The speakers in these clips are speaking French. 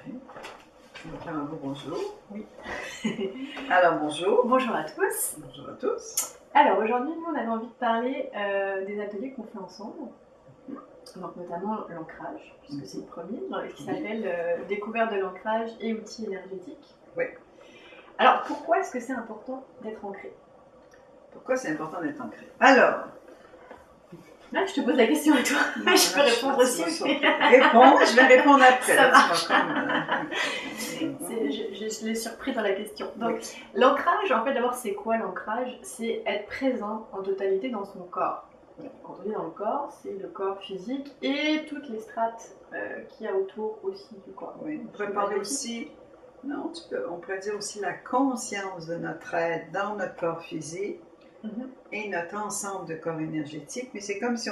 Oui. Je vais faire un beau bonjour. Oui. Alors bonjour. Bonjour à tous. Bonjour à tous. Alors aujourd'hui, nous, on avait envie de parler des ateliers qu'on fait ensemble. Donc notamment l'ancrage, puisque c'est le premier, qui s'appelle Découverte de l'ancrage et outils énergétiques. Oui. Alors pourquoi est-ce que c'est important d'être ancré? Pourquoi c'est important d'être ancré? Alors, là, je te pose la question à toi. Non, je peux répondre aussi. Réponds, je vais répondre après. Ça marche. Je l'ai surpris dans la question. Donc, l'ancrage, en fait, d'abord, c'est quoi l'ancrage? C'est être présent en totalité dans son corps. Quand on dit dans le corps, c'est le corps physique et toutes les strates qu'il y a autour aussi du corps. Oui, on pourrait parler aussi, on pourrait dire aussi la conscience de notre être dans notre corps physique et notre ensemble de corps énergétique, mais c'est comme si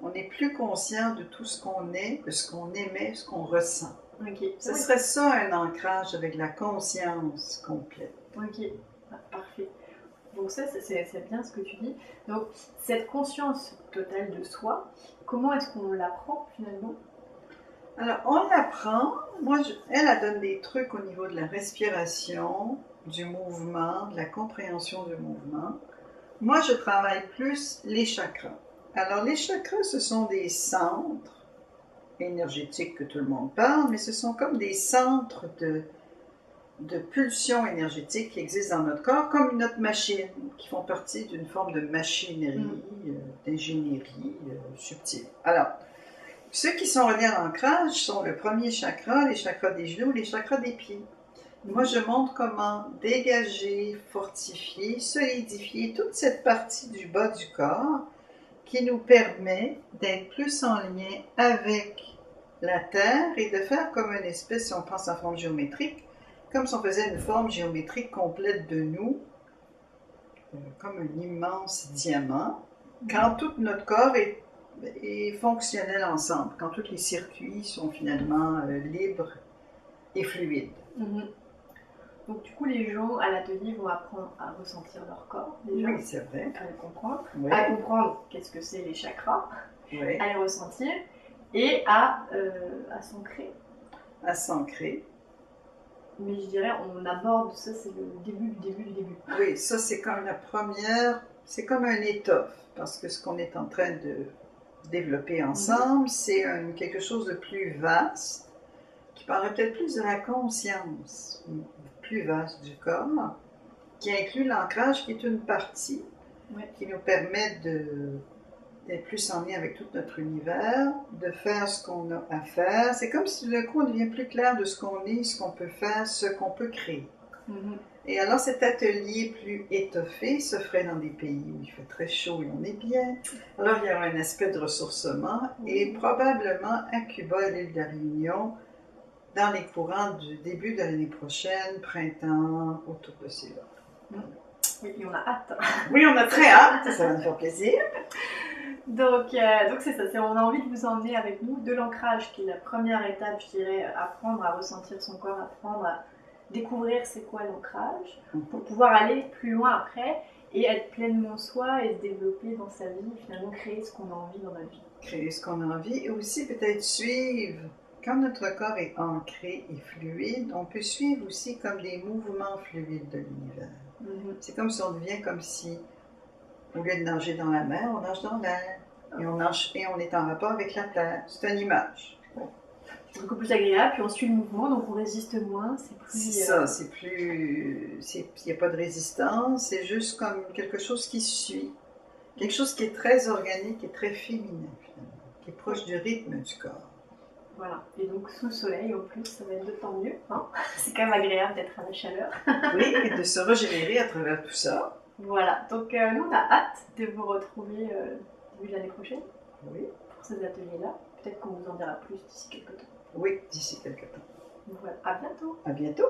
on est plus conscient de tout ce qu'on est, de ce qu'on émet, ce qu'on ressent. Okay. Ce serait ça un ancrage avec la conscience complète. Ok, parfait. Donc ça, c'est bien ce que tu dis. Donc cette conscience totale de soi, comment est-ce qu'on l'apprend finalement? Alors on l'apprend, elle donne des trucs au niveau de la respiration, du mouvement, de la compréhension du mouvement. Moi je travaille plus les chakras. Alors les chakras, ce sont des centres énergétiques que tout le monde parle, mais ce sont comme des centres de pulsions énergétiques qui existent dans notre corps, comme notre machine, qui font partie d'une forme de machinerie, d'ingénierie subtile. Alors, ceux qui sont reliés à l'ancrage sont le premier chakra, les chakras des genoux, les chakras des pieds. Moi, je montre comment dégager, fortifier, solidifier toute cette partie du bas du corps qui nous permet d'être plus en lien avec la Terre et de faire comme une espèce, si on pense en forme géométrique, comme si on faisait une forme géométrique complète de nous, comme un immense diamant, quand tout notre corps est fonctionnel ensemble, quand tous les circuits sont finalement libres et fluides. Donc du coup, les gens à l'atelier vont apprendre à ressentir leur corps, déjà, oui, c'est vrai. à le comprendre, oui. à comprendre qu'est-ce que c'est les chakras, oui. à les ressentir et à s'ancrer. À s'ancrer. Mais je dirais, on aborde ça, c'est le début du début du début. Oui, ça c'est comme la première, c'est comme un étoffe, parce que ce qu'on est en train de développer ensemble, c'est quelque chose de plus vaste, qui parlerait peut-être plus de la conscience, plus vaste du corps, qui inclut l'ancrage, qui est une partie, qui nous permet d'être plus en lien avec tout notre univers, de faire ce qu'on a à faire. C'est comme si d'un coup on devient plus clair de ce qu'on est, ce qu'on peut faire, ce qu'on peut créer. Et alors cet atelier plus étoffé se ferait dans des pays où il fait très chaud et on est bien. Alors il y aura un aspect de ressourcement et probablement à Cuba et l'île de la Réunion, dans les courants du début de l'année prochaine, printemps, autour de ces là. Oui, et on a hâte. Oui, on a très hâte, ça va nous faire plaisir. Donc c'est ça, on a envie de vous emmener avec nous de l'ancrage, qui est la première étape, je dirais, apprendre à ressentir son corps, apprendre à découvrir c'est quoi l'ancrage, pour pouvoir aller plus loin après et être pleinement soi et se développer dans sa vie, et finalement créer ce qu'on a envie dans notre vie. Créer ce qu'on a envie et aussi peut-être suivre, quand notre corps est ancré et fluide, on peut suivre aussi comme des mouvements fluides de l'univers. C'est comme si on devient comme si, au lieu de nager dans la mer, on nage dans l'air. Et on est en rapport avec la terre. C'est une image. C'est beaucoup plus agréable, puis on suit le mouvement, donc on résiste moins. C'est ça, c'est plus... Il n'y a pas de résistance, c'est juste comme quelque chose qui suit. Quelque chose qui est très organique et très féminin, finalement, qui est proche du rythme du corps. Voilà, et donc sous le soleil, en plus, ça va être d'autant mieux. Hein, c'est quand même agréable d'être à la chaleur. Oui, et de se régénérer à travers tout ça. Voilà, donc nous on a hâte de vous retrouver début de l'année prochaine pour ces ateliers-là. Peut-être qu'on vous en dira plus d'ici quelques temps. Oui, d'ici quelques temps. Donc voilà, à bientôt. À bientôt.